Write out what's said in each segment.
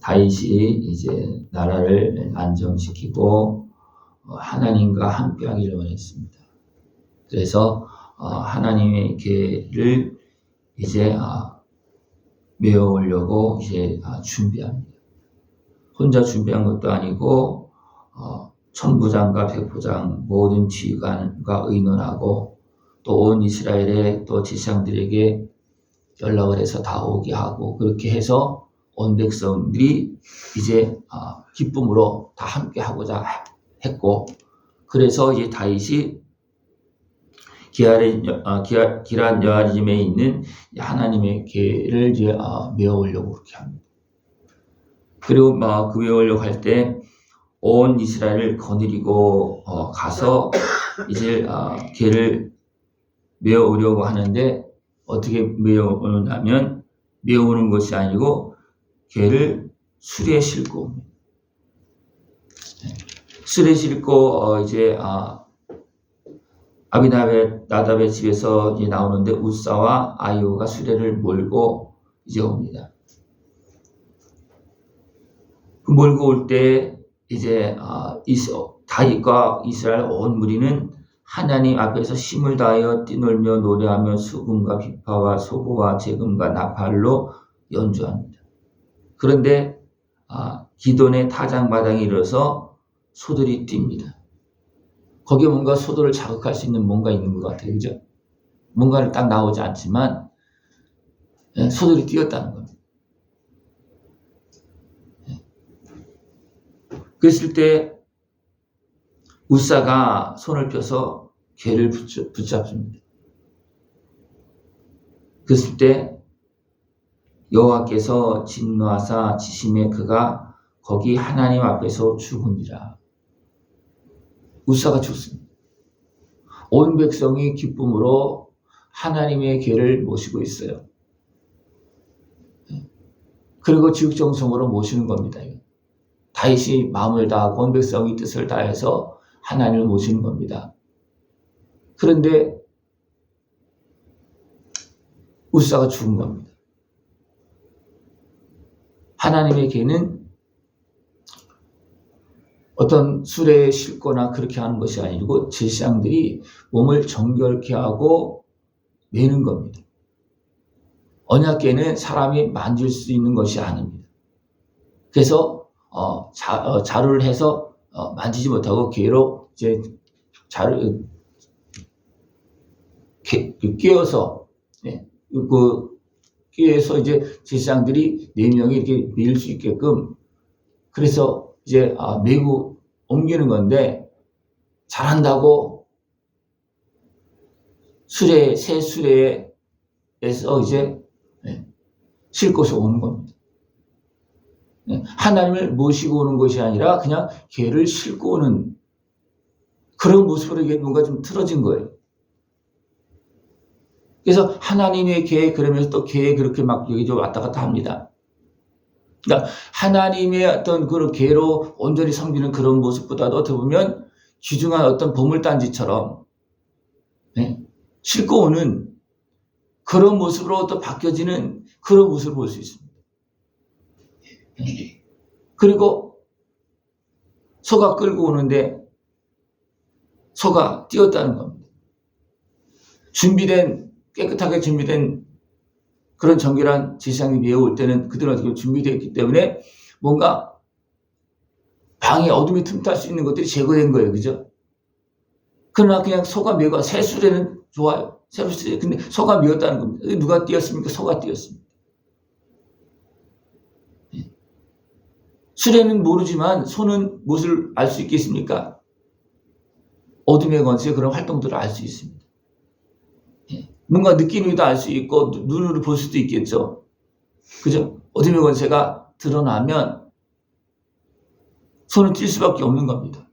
다윗이 이제 나라를 안정시키고 하나님과 함께하기를 원했습니다. 그래서 하나님의 계를 이제 메워오려고 이제 준비합니다. 혼자 준비한 것도 아니고 천부장과 백부장 모든 지휘관과 의논하고 또 온 이스라엘의 또 지상들에게 연락을 해서 다 오게 하고 그렇게 해서 온 백성들이 이제 기쁨으로 다 함께 하고자 했고 그래서 이제 다윗이 기란 여아림에 있는 하나님의 계를 이제 메워오려고 그렇게 합니다. 그리고 그 메워오려고 할 때 온 이스라엘을 거느리고 가서 이제 계를 메워오려고 하는데 어떻게 메워오냐면 메워오는 것이 아니고 계를 수레에 싣고 수레에 싣고 이제 나답의 집에서 이제 나오는데 우사와 아이오가 수레를 몰고 이제 옵니다. 그 몰고 올 때 이제 다윗과 이스라엘 온 무리는 하나님 앞에서 힘을 다하여 뛰놀며 노래하며 수금과 비파와 소고와 재금과 나팔로 연주합니다. 그런데 기돈의 타작마당에 이르러서 소들이 뜁니다. 거기에 뭔가 소들을 자극할 수 있는 뭔가 있는 것 같아요. 그죠? 뭔가를 딱 나오지 않지만 소들이 뛰었다는 겁니다. 그랬을 때 우사가 손을 펴서 개를 붙잡습니다. 그랬을 때 여호와께서 진노하사 지심에 그가 거기 하나님 앞에서 죽으니라. 우사가 죽습니다. 온 백성이 기쁨으로 하나님의 계를 모시고 있어요. 그리고 지극정성으로 모시는 겁니다. 다윗이 마음을 다하고 온 백성이 뜻을 다해서 하나님을 모시는 겁니다. 그런데 우사가 죽은 겁니다. 하나님의 계는 어떤 수레에 싣거나 그렇게 하는 것이 아니고 제사장들이 몸을 정결케 하고 매는 겁니다. 언약궤는 사람이 만질 수 있는 것이 아닙니다. 그래서 자루를 해서 만지지 못하고 궤로 이제 꿰어서 꿰어서 이제 제사장들이 4명이 이렇게 밀 수 있게끔 그래서 이제 메고 옮기는 건데 잘한다고 새 수레에서 이제 싣고서 오는 겁니다. 하나님을 모시고 오는 것이 아니라 그냥 개를 싣고 오는 그런 모습으로 이게 뭔가 좀 틀어진 거예요. 그래서 하나님의 개 그러면서 또 개 그렇게 막 여기 왔다 갔다 합니다. 그러니까 하나님의 어떤 그런 개로 온전히 섬기는 그런 모습보다도 어떻게 보면 귀중한 어떤 보물단지처럼 싣고 오는 그런 모습으로 또 바뀌어지는 그런 모습을 볼 수 있습니다. 그리고 소가 끌고 오는데 소가 뛰었다는 겁니다. 깨끗하게 준비된 그런 정결한 제사장이 메어올 때는 그들은 어떻게 준비되어 있기 때문에 뭔가 방에 어둠이 틈탈 수 있는 것들이 제거된 거예요. 그죠? 그러나 그냥 소가 메고 새 수레는 좋아요. 새 수레. 근데 소가 메었다는 겁니다. 누가 뛰었습니까? 소가 뛰었습니다. 수레는 모르지만 소는 무엇을 알 수 있겠습니까? 어둠의 권세의 그런 활동들을 알 수 있습니다. 뭔가 느끼는지도 알 수 있고 눈으로 볼 수도 있겠죠. 그죠? 어둠의 권세가 드러나면 소는 뛸 수밖에 없는 겁니다.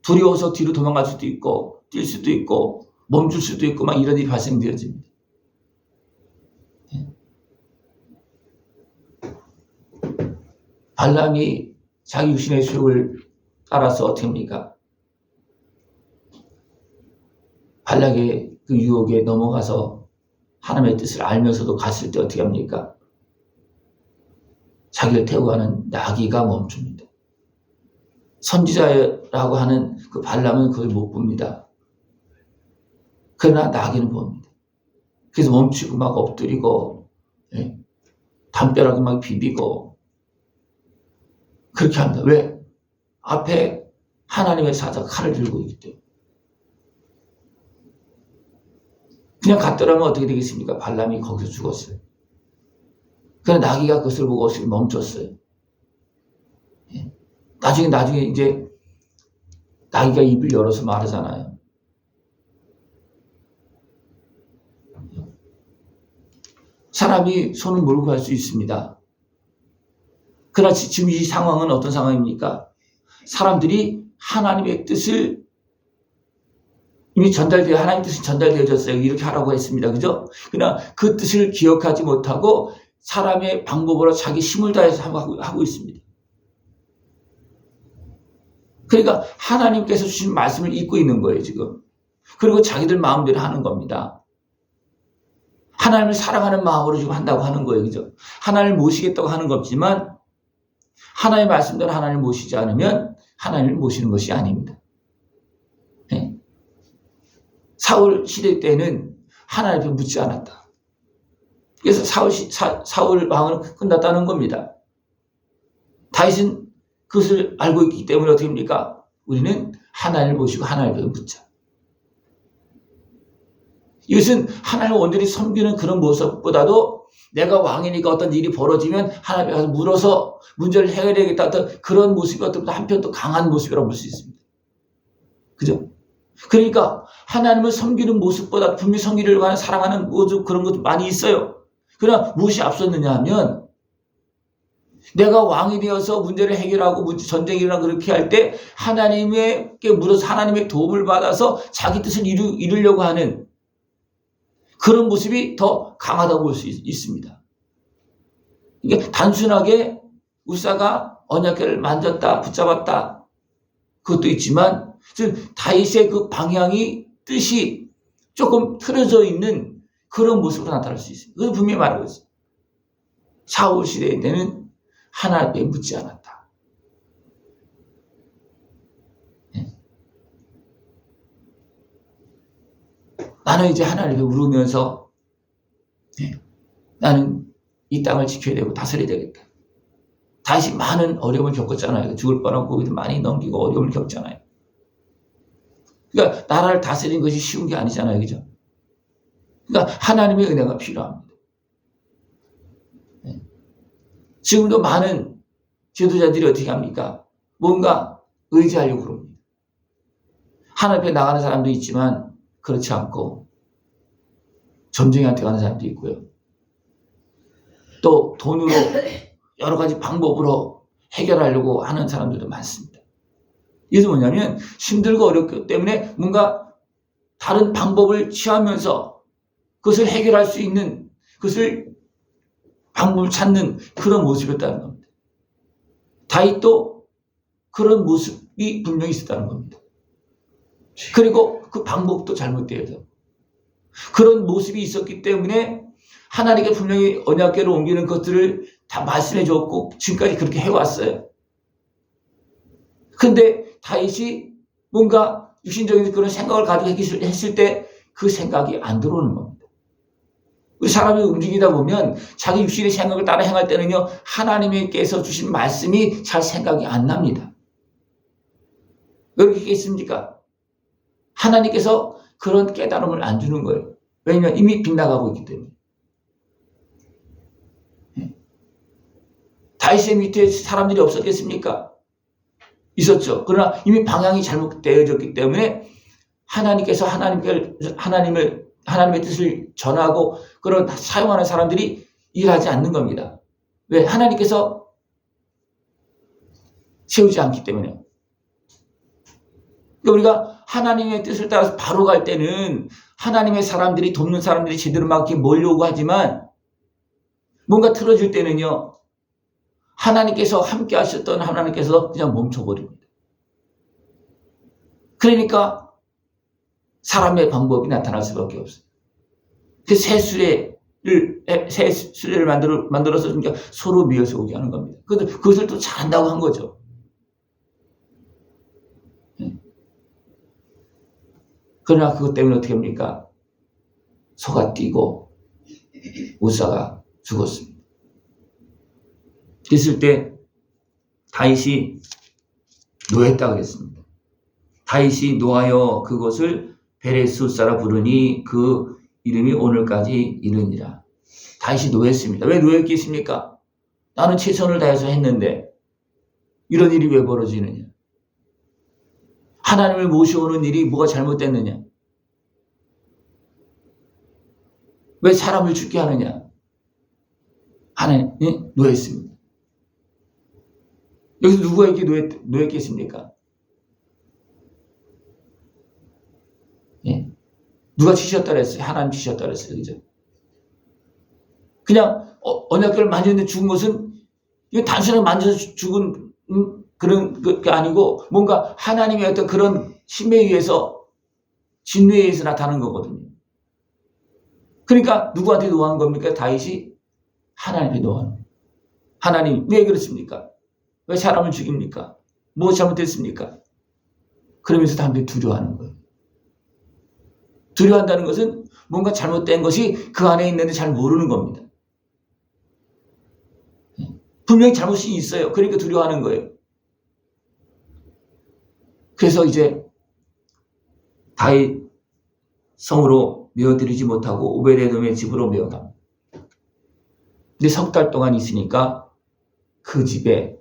두려워서 뒤로 도망갈 수도 있고 뛸 수도 있고 멈출 수도 있고 막 이런 일이 발생되어집니다. 발람이 자기 육신의 수욕을 따라서 어떻게 합니까? 발락의 그 유혹에 넘어가서 하나님의 뜻을 알면서도 갔을 때 어떻게 합니까? 자기를 태우고 가는 나귀가 멈춥니다. 선지자라고 하는 그 발람은 그걸 못 봅니다. 그러나 나귀는 봅니다. 그래서 멈추고 막 엎드리고, 예? 담벼락에 막 비비고, 그렇게 합니다. 왜? 앞에 하나님의 사자가 칼을 들고 있기 때문에. 그냥 갔더라면 어떻게 되겠습니까? 발람이 거기서 죽었어요. 그러나 나귀가 그것을 보고 멈췄어요. 예? 나중에 이제 나귀가 입을 열어서 말하잖아요. 사람이 손을 몰고 갈 수 있습니다. 그러나 지금 이 상황은 어떤 상황입니까? 사람들이 하나님의 뜻을 이미 하나님의 뜻이 전달되어졌어요. 이렇게 하라고 했습니다. 그죠? 그러나 그 뜻을 기억하지 못하고 사람의 방법으로 자기 힘을 다해서 하고 있습니다. 그러니까 하나님께서 주신 말씀을 잊고 있는 거예요, 지금. 그리고 자기들 마음대로 하는 겁니다. 하나님을 사랑하는 마음으로 지금 한다고 하는 거예요. 그죠? 하나님을 모시겠다고 하는 거지만 하나님의 말씀대로 하나님을 모시지 않으면 하나님을 모시는 것이 아닙니다. 네? 사울 시대 때는 하나님 앞에 묻지 않았다. 그래서 사울 왕은 끝났다는 겁니다. 다윗은 그것을 알고 있기 때문에 어떻게 합니까? 우리는 하나님을 모시고 하나님 앞에 묻자. 이것은 하나님을 온전히 섬기는 그런 모습보다도 내가 왕이니까 어떤 일이 벌어지면 하나님께 가서 물어서 문제를 해결해야겠다 어떤 그런 모습이 어떤 한편 또 강한 모습이라고 볼 수 있습니다. 그죠? 그러니까 하나님을 섬기는 모습보다 분명히 섬기려고 하는 사랑하는 모습 그런 것도 많이 있어요. 그러나 무엇이 앞섰느냐 하면 내가 왕이 되어서 문제를 해결하고 전쟁이나 그렇게 할 때 하나님께 물어서 하나님의 도움을 받아서 자기 뜻을 이루려고 하는 그런 모습이 더 강하다고 볼 수 있습니다. 이게 단순하게 우사가 언약궤를 만졌다, 붙잡았다 그것도 있지만 다윗의 그 방향이 뜻이 조금 틀어져 있는 그런 모습으로 나타날 수 있습니다. 그걸 분명히 말하고 있어요. 사울 시대 때는 하나님께 묻지 않았다. 나는 이제 하나님께 물으면서 나는 이 땅을 지켜야 되고 다스려야 되겠다. 다시 많은 어려움을 겪었잖아요. 죽을 뻔하고 거기도 많이 넘기고 어려움을 겪잖아요. 그러니까 나라를 다스리는 것이 쉬운 게 아니잖아요. 그죠? 그러니까 하나님의 은혜가 필요합니다. 지금도 많은 지도자들이 어떻게 합니까? 뭔가 의지하려고 그럽니다. 하나님 앞에 나가는 사람도 있지만 그렇지 않고 점쟁이한테 가는 사람도 있고요. 또 돈으로 여러 가지 방법으로 해결하려고 하는 사람들도 많습니다. 이게 뭐냐면 힘들고 어렵기 때문에 뭔가 다른 방법을 취하면서 그것을 해결할 수 있는 그것을 방법을 찾는 그런 모습이었다는 겁니다. 다윗도 그런 모습이 분명히 있었다는 겁니다. 그리고 그 방법도 잘못되어서 그런 모습이 있었기 때문에 하나님께 분명히 언약궤로 옮기는 것들을 다 말씀해 줬고 지금까지 그렇게 해왔어요. 그런데 다윗이 뭔가 육신적인 그런 생각을 가지고 했을 때 그 생각이 안 들어오는 겁니다. 우리 사람이 움직이다 보면 자기 육신의 생각을 따라 행할 때는요 하나님께서 주신 말씀이 잘 생각이 안 납니다. 왜 그렇게 있습니까? 하나님께서 그런 깨달음을 안 주는 거예요. 왜냐하면 이미 빗나가고 있기 때문에. 다윗의 밑에 사람들이 없었겠습니까? 있었죠. 그러나 이미 방향이 잘못되어졌기 때문에 하나님께서 하나님의 뜻을 전하고 그런 사용하는 사람들이 일하지 않는 겁니다. 왜? 하나님께서 세우지 않기 때문에. 우리가 하나님의 뜻을 따라서 바로 갈 때는 하나님의 사람들이 돕는 사람들이 제대로 막 이렇게 몰려오고 하지만 뭔가 틀어질 때는요 하나님께서 함께 하셨던 하나님께서 그냥 멈춰버립니다. 그러니까 사람의 방법이 나타날 수밖에 없어요. 그 세술의 새 수레를 만들어서 그러니까 서로 미어서 오게 하는 겁니다. 그것을 또 잘한다고 한 거죠. 그러나 그것 때문에 어떻게 합니까? 소가 뛰고 우사가 죽었습니다. 그랬을 때 다윗이 노했다 그랬습니다. 다윗이 노하여 그것을 베레스우사라 부르니 그 이름이 오늘까지 이르니라. 다윗이 노했습니다. 왜 노했겠습니까? 나는 최선을 다해서 했는데 이런 일이 왜 벌어지느냐? 하나님을 모셔오는 일이 뭐가 잘못됐느냐? 왜 사람을 죽게 하느냐? 하나님 노했습니다. 여기서 누구에게 노했겠습니까? 예? 누가 치셨다 그랬어요? 하나님 치셨다 그랬어요. 그죠? 그냥 언약궤를 만졌는데 죽은 것은 이거 단순하게 만져서 죽은 그런 게 아니고 뭔가 하나님의 어떤 그런 힘에 의해서 진노에 의해서 나타나는 거거든요. 그러니까 누구한테 노한 겁니까? 다윗이 하나님께 노한 거예요. 하나님 왜 그렇습니까? 왜 사람을 죽입니까? 뭐 잘못했습니까? 그러면서 사람들이 두려워하는 거예요. 두려워한다는 것은 뭔가 잘못된 것이 그 안에 있는데 잘 모르는 겁니다. 분명히 잘못이 있어요. 그러니까 두려워하는 거예요. 그래서 이제 다윗 성으로 메어드리지 못하고 오베데돔의 집으로 메어갑니다. 근데 석 달 동안 있으니까 그 집에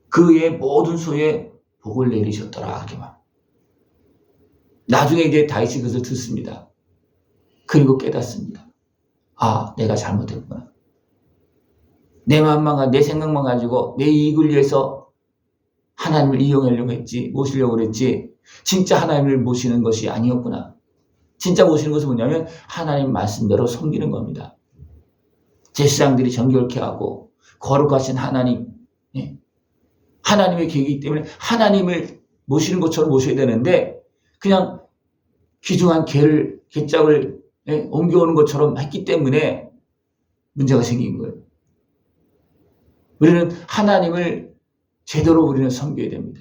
그의 모든 소에 복을 내리셨더라. 나중에 이제 다윗이 그것을 듣습니다. 그리고 깨닫습니다. 아, 내가 잘못했구나. 내 마음만, 내 생각만 가지고 내 이익을 위해서 하나님을 이용하려고 했지, 모시려고 그랬지, 진짜 하나님을 모시는 것이 아니었구나. 진짜 모시는 것은 뭐냐면 하나님 말씀대로 섬기는 겁니다. 제사장들이 정결케 하고 거룩하신 하나님, 하나님의 계획이기 때문에 하나님을 모시는 것처럼 모셔야 되는데 그냥 귀중한 개짝을 옮겨오는 것처럼 했기 때문에 문제가 생긴 거예요. 우리는 하나님을 제대로 우리는 섬겨야 됩니다.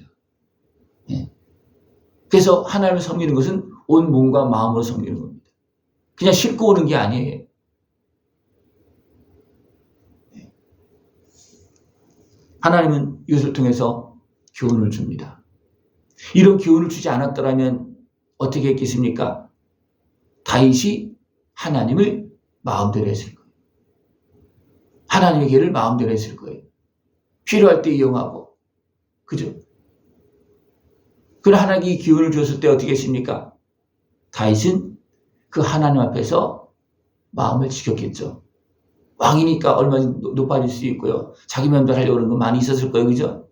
그래서 하나님을 섬기는 것은 온 몸과 마음으로 섬기는 겁니다. 그냥 싣고 오는 게 아니에요. 하나님은 이것을 통해서 교훈을 줍니다. 이런 교훈을 주지 않았더라면 어떻게 했겠습니까? 다윗이 하나님을 마음대로 했을 거예요. 하나님의 길을 마음대로 했을 거예요. 필요할 때 이용하고. 그죠? 그러나 하나님이 기운을 줬을 때 어떻게 했습니까? 다윗은 그 하나님 앞에서 마음을 지켰겠죠. 왕이니까 얼마나 높아질 수 있고요. 자기 마음대로 하려고 그러는 거 많이 있었을 거예요. 그죠?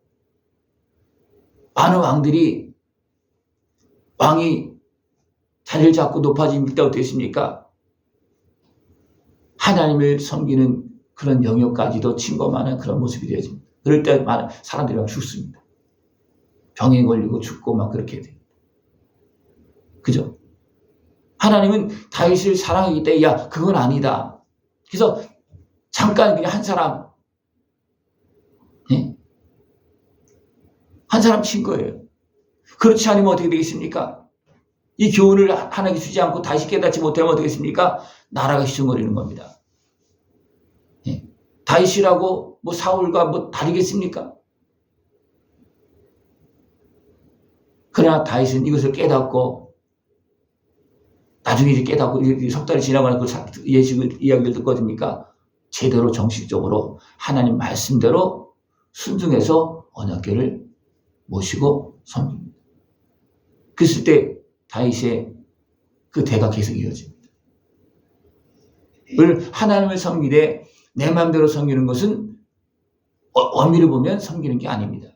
많은 왕들이 왕이 자리를 잡고 높아질 때 어떻게 했습니까? 하나님을 섬기는 그런 영역까지도 침범하는 그런 모습이 되어집니다. 그럴 때 많은 사람들이 막 죽습니다. 병에 걸리고 죽고 막 그렇게 돼요. 그죠? 하나님은 다윗을 사랑하기 때문에 야 그건 아니다. 그래서 잠깐 그냥 한 사람 한 사람 친 거예요. 그렇지 않으면 어떻게 되겠습니까? 이 교훈을 하나님께 주지 않고 다시 깨닫지 못하면 어떻게 되겠습니까? 나라가 시정거리는 겁니다. 다윗이라고 뭐 사울과 뭐 다르겠습니까? 그러나 다윗은 이것을 깨닫고 나중에 이제 깨닫고 석 달이 지나고 나서 그 이야기를 듣거든요. 제대로 정식적으로 하나님 말씀대로 순종해서 언약궤를 모시고 섬깁니다. 그랬을 때 다윗의 그 대가 계속 이어집니다. 하나님을 섬기되 내 마음대로 섬기는 것은 엄밀히 보면 섬기는 게 아닙니다.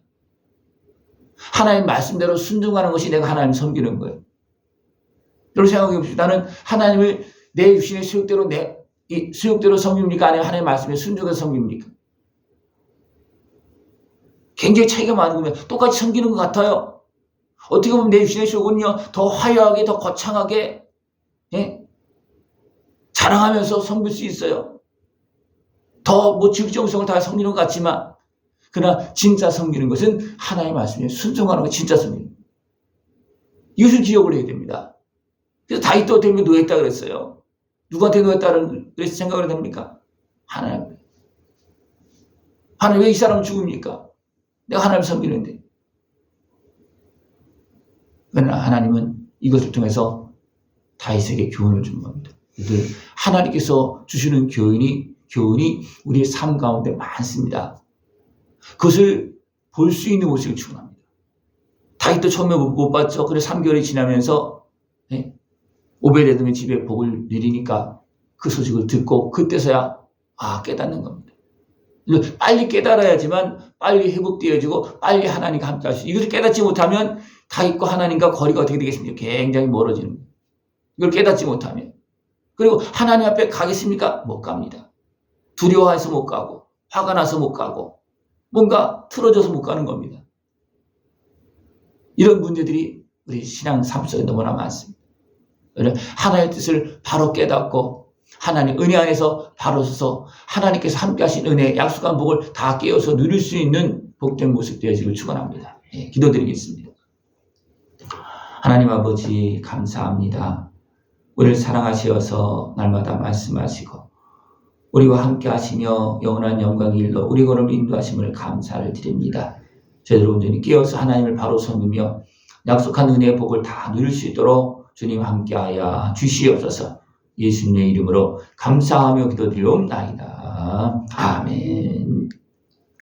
하나님 말씀대로 순종하는 것이 내가 하나님을 섬기는 거예요. 여러분 생각해 봅시다. 나는 하나님을 내 육신의 수욕대로 섬깁니까? 아니면 하나님의 말씀에 순종해서 섬깁니까? 굉장히 차이가 많은 거면 똑같이 섬기는 것 같아요. 어떻게 보면 내 육신의 수욕은요 더 화려하게 더 거창하게 자랑하면서 섬길 수 있어요. 더 지극정성을 다해 섬기는 것 같지만, 그러나 진짜 섬기는 것은 하나님의 말씀에 순종하는 것, 진짜 섬기는 것. 이것을 기억을 해야 됩니다. 그래서 다윗도 때문에 노했다 그랬어요. 누구한테 노했다는 생각을 해야 됩니까? 하나님. 하나님 왜 이 사람은 죽습니까? 내가 하나님 섬기는데. 그러나 하나님은 이것을 통해서 다윗에게 교훈을 준 겁니다. 하나님께서 주시는 교훈이 우리의 삶 가운데 많습니다. 그것을 볼 수 있는 모습을 축원합니다. 다윗도 처음에 못 봤죠. 그래서 3개월이 지나면서 오베데돔의 집에 복을 누리니까 그 소식을 듣고 그때서야 깨닫는 겁니다. 빨리 깨달아야지만 빨리 회복되어지고 빨리 하나님과 함께 할 수 있어요. 이것을 깨닫지 못하면 다윗과 하나님과 거리가 어떻게 되겠습니까? 굉장히 멀어지는 거예요. 이걸 깨닫지 못하면. 그리고 하나님 앞에 가겠습니까? 못 갑니다. 두려워해서 못 가고 화가 나서 못 가고 뭔가 틀어져서 못 가는 겁니다. 이런 문제들이 우리 신앙 삶 속에 너무나 많습니다. 하나님의 뜻을 바로 깨닫고 하나님 은혜 안에서 바로 서서 하나님께서 함께 하신 은혜, 약속한 복을 다 깨어서 누릴 수 있는 복된 모습 되어지길 축원합니다. 기도드리겠습니다. 하나님 아버지 감사합니다. 우리를 사랑하시어서 날마다 말씀하시고 우리와 함께 하시며 영원한 영광의 일로 우리 걸음을 인도하심을 감사를 드립니다. 저희들 온전히 깨어서 하나님을 바로 섬기며 약속한 은혜의 복을 다 누릴 수 있도록 주님 함께하여 주시옵소서. 예수님의 이름으로 감사하며 기도드리옵나이다. 아멘.